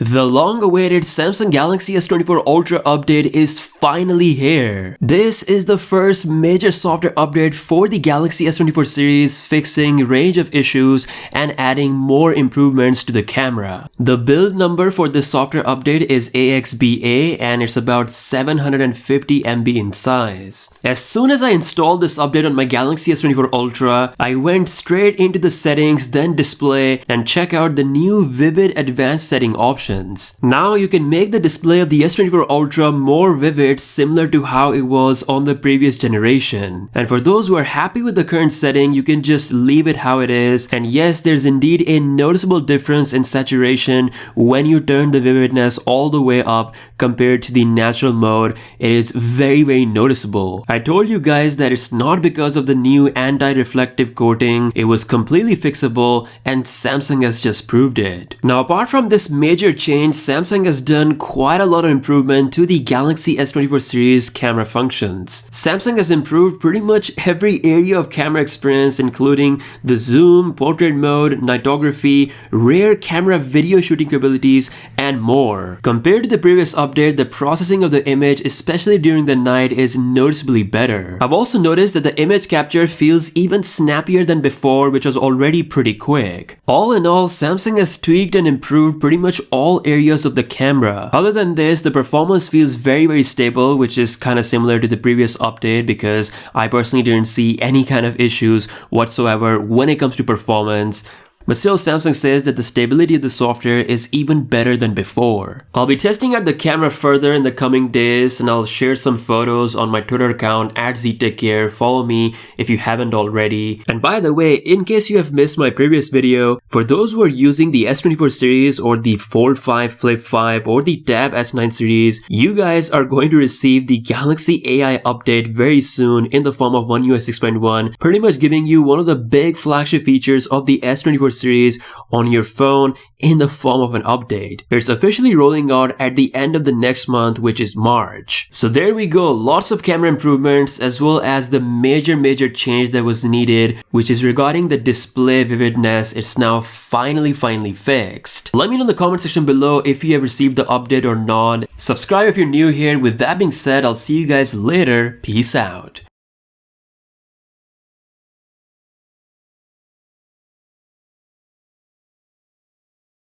The long-awaited Samsung Galaxy S24 Ultra update is finally here. This is the first major software update for the Galaxy S24 series, fixing a range of issues and adding more improvements to the camera. The build number for this software update is AXBA and it's about 750 MB in size. As soon as I installed this update on my Galaxy S24 Ultra, I went straight into the settings, then display, and check out the new vivid advanced setting option. Now you can make the display of the S24 Ultra more vivid, similar to how it was on the previous generation. And for those who are happy with the current setting, you can just leave it how it is. And yes, there's indeed a noticeable difference in saturation when you turn the vividness all the way up compared to the natural mode. It is very noticeable. I told you guys that it's not because of the new anti-reflective coating. It was completely fixable and Samsung has just proved it. Now apart from this major change, Samsung has done quite a lot of improvement to the Galaxy S24 series camera functions. Samsung has improved pretty much every area of camera experience, including the zoom, portrait mode, nightography, rear camera video shooting capabilities, and more. Compared to the previous update, the processing of the image, especially during the night, is noticeably better. I've also noticed that the image capture feels even snappier than before, which was already pretty quick. All in all, Samsung has tweaked and improved pretty much all areas of the camera. Other than this, the performance feels very stable, which is kind of similar to the previous update because I personally didn't see any kind of issues whatsoever when it comes to performance. But still, Samsung says that the stability of the software is even better than before. I'll be testing out the camera further in the coming days and I'll share some photos on my Twitter account @ZTechCare. Follow me if you haven't already. And by the way, in case you have missed my previous video, for those who are using the S24 series or the Fold 5, Flip 5 or the Tab S9 series, you guys are going to receive the Galaxy AI update very soon in the form of One UI 6.1, pretty much giving you one of the big flagship features of the S24 series on your phone in the form of an update. It's officially rolling out at the end of the next month, which is March. So there we go, lots of camera improvements as well as the major change that was needed, which is regarding the display vividness. It's now finally fixed. Let me know in the comment section below if you have received the update or not. Subscribe if you're new here. With that being said, I'll see you guys later. Peace out.